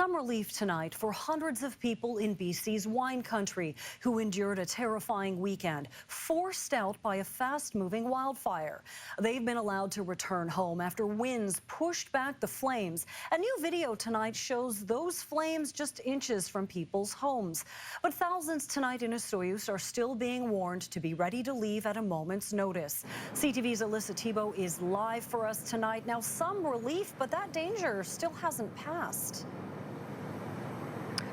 Some relief tonight for hundreds of people in BC's wine country who endured a terrifying weekend, forced out by a fast-moving wildfire. They've been allowed to return home after winds pushed back the flames. A new video tonight shows those flames just inches from people's homes. But thousands tonight in Osoyoos are still being warned to be ready to leave at a moment's notice. CTV's Alyssa Thibault is live for us tonight. Now, some relief, but that danger still hasn't passed.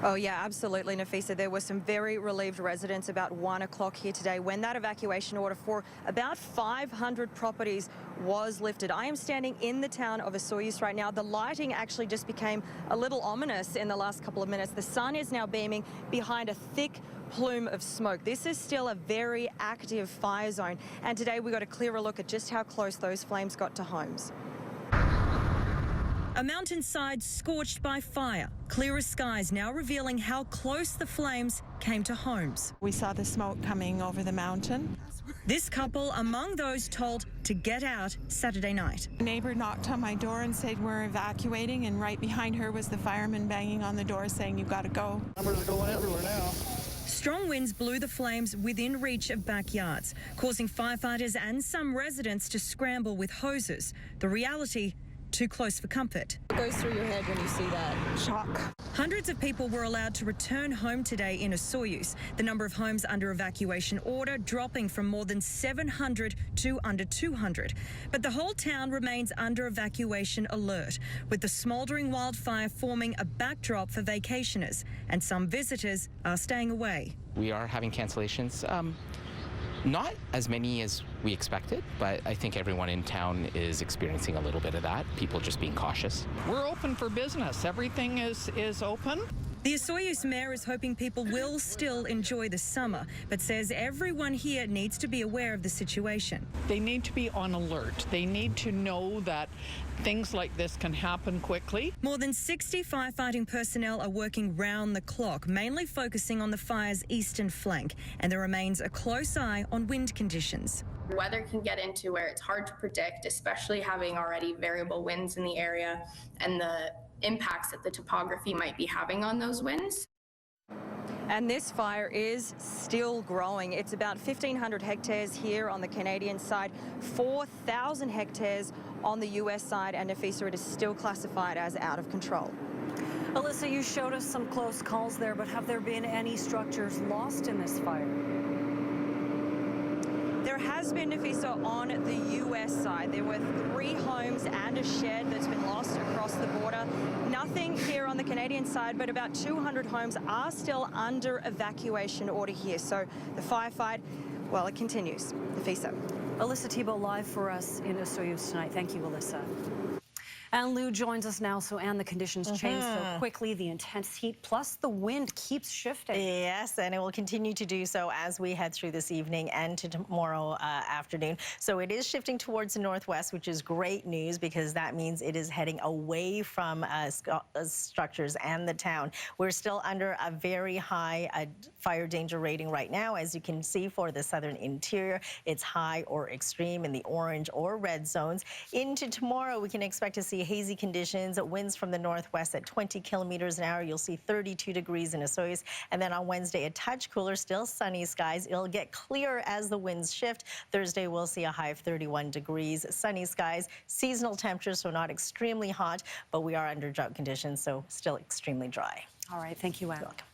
Oh, yeah, absolutely, Nafisa. There were some very relieved residents about 1 o'clock here today when that evacuation order for about 500 properties was lifted. I am standing in the town of Osoyoos right now. The lighting actually just became a little ominous in the last couple of minutes. The sun is now beaming behind a thick plume of smoke. This is still a very active fire zone. And today we got a clearer look at just how close those flames got to homes. A mountainside scorched by fire. Clearer skies now revealing how close the flames came to homes. We saw the smoke coming over the mountain. This couple among those told to get out Saturday night. A neighbor knocked on my door and said we're evacuating, and right behind her was the fireman banging on the door saying you've got to go. Numbers are going everywhere now. Strong winds blew the flames within reach of backyards, causing firefighters and some residents to scramble with hoses. The reality, too close for comfort. What goes through your head when you see that? Shock. Hundreds of people were allowed to return home today in Osoyoos. The number of homes under evacuation order dropping from more than 700 to under 200. But the whole town remains under evacuation alert, with the smouldering wildfire forming a backdrop for vacationers, and some visitors are staying away. We are having cancellations. Not as many as we expected, but I think everyone in town is experiencing a little bit of that. People just being cautious. We're open for business. Everything is open. The Osoyoos mayor is hoping people will still enjoy the summer, but says everyone here needs to be aware of the situation. They need to be on alert. They need to know that things like this can happen quickly. More than 60 firefighting personnel are working round the clock, mainly focusing on the fire's eastern flank, and there remains a close eye on wind conditions. Weather can get into where it's hard to predict, especially having already variable winds in the area and the impacts that the topography might be having on those winds. And this fire is still growing. It's about 1,500 hectares here on the Canadian side, 4,000 hectares on the US side, and Nafisa, it is still classified as out of control. Alyssa, you showed us some close calls there, but have there been any structures lost in this fire? There has been, Nafisa, on the US side. There were 3 homes and a shed that's been lost across the border. Nothing here on the Canadian side, but about 200 homes are still under evacuation order here. So the firefight, well, it continues. Nafisa. Alyssa Thibault live for us in Osoyoos tonight. Thank you, Alyssa. And Lou joins us now. So, Anne, the conditions change so quickly. The intense heat plus the wind keeps shifting. Yes, and it will continue to do so as we head through this evening and to tomorrow afternoon. So it is shifting towards the northwest, which is great news because that means it is heading away from structures and the town. We're still under a very high fire danger rating right now. As you can see for the southern interior, it's high or extreme in the orange or red zones. Into tomorrow, we can expect to see hazy conditions, winds from the northwest at 20 kilometers an hour. You'll see 32 degrees in Osoyoos. And then on Wednesday, a touch cooler, still sunny skies. It'll get clearer as the winds shift. Thursday, we'll see a high of 31 degrees, sunny skies, seasonal temperatures, so not extremely hot, but we are under drought conditions, so still extremely dry. All right. Thank you, Anne. You're welcome.